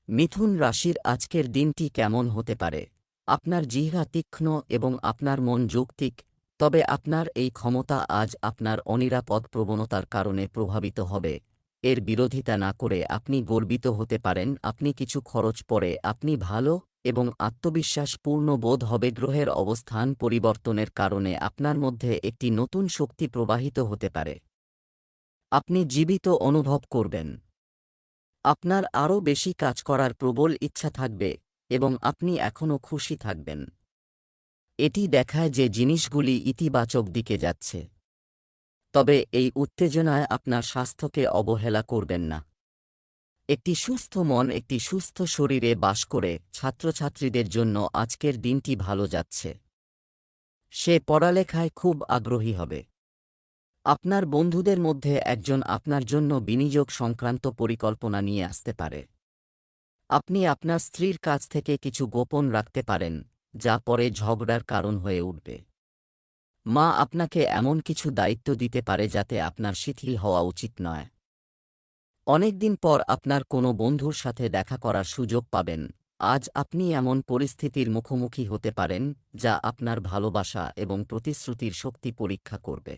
মিথুন রাশির আজকের দিনটি কেমন হতে পারে? আপনার জিহ্বা তীক্ষ্ণ এবং আপনার মন যৌক্তিক, তবে আপনার এই ক্ষমতা আজ আপনার অনিরাপদ প্রবণতার কারণে প্রভাবিত হবে। এর বিরোধিতা না করে আপনি গর্বিত হতে পারেন। আপনি কিছু খরচ পরে আপনি ভালো এবং আত্মবিশ্বাসপূর্ণ বোধ হবে। গ্রহের অবস্থান পরিবর্তনের কারণে আপনার মধ্যে একটি নতুন শক্তি প্রবাহিত হতে পারে। আপনি জীবিত অনুভব করবেন। আপনার আরও বেশি কাজ করার প্রবল ইচ্ছা থাকবে এবং আপনি এখনও খুশি থাকবেন। এটি দেখায় যে জিনিসগুলি ইতিবাচক দিকে যাচ্ছে। তবে এই উত্তেজনায় আপনার স্বাস্থ্যকে অবহেলা করবেন না। একটি সুস্থ মন একটি সুস্থ শরীরে বাস করে। ছাত্রছাত্রীদের জন্য আজকের দিনটি ভালো যাচ্ছে। সে পড়ালেখায় খুব আগ্রহী হবে। আপনার বন্ধুদের মধ্যে একজন আপনার জন্য বিনিয়োগ সংক্রান্ত পরিকল্পনা নিয়ে আসতে পারে। আপনি আপনার স্ত্রীর কাছ থেকে কিছু গোপন রাখতে পারেন, যা পরে ঝগড়ার কারণ হয়ে উঠবে। মা আপনাকে এমন কিছু দায়িত্ব দিতে পারে যাতে আপনার শিথিল হওয়া উচিত নয়। অনেকদিন পর আপনার কোনো বন্ধুর সাথে দেখা করার সুযোগ পাবেন। আজ আপনি এমন পরিস্থিতির মুখোমুখি হতে পারেন যা আপনার ভালোবাসা এবং প্রতিশ্রুতির শক্তি পরীক্ষা করবে।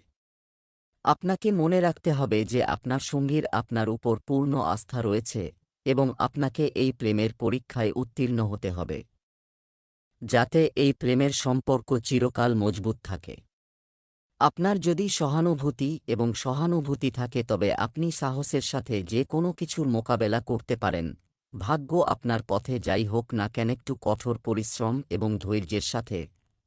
আপনাকে মনে রাখতে হবে যে আপনার সঙ্গীর আপনার উপর পূর্ণ আস্থা রয়েছে এবং আপনাকে এই প্রেমের পরীক্ষায় উত্তীর্ণ হতে হবে, যাতে এই প্রেমের সম্পর্ক চিরকাল মজবুত থাকে। আপনার যদি সহানুভূতি থাকে তবে আপনি সাহসের সাথে যে কোনো কিছুর মোকাবেলা করতে পারেন। ভাগ্য আপনার পথে যাই হোক না কেন, একটু কঠোর পরিশ্রম এবং ধৈর্যের সাথে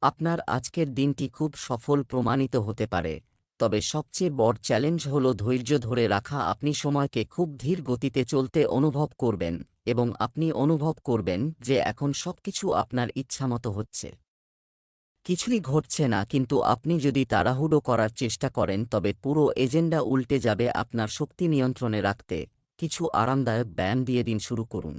আপনার আজকের দিনটি খুব সফল প্রমাণিত হতে পারে। তবে সবচেয়ে বড় চ্যালেঞ্জ হল ধৈর্য ধরে রাখা। আপনি সময়কে খুব ধীর গতিতে চলতে অনুভব করবেন এবং আপনি অনুভব করবেন যে এখন সবকিছু আপনার ইচ্ছামতো হচ্ছে। কিছুই ঘটছে না, কিন্তু আপনি যদি তাড়াহুড়ো করার চেষ্টা করেন তবে পুরো এজেন্ডা উল্টে যাবে। আপনার শক্তি নিয়ন্ত্রণে রাখতে কিছু আরামদায়ক ব্যায়াম দিয়ে দিন শুরু করুন।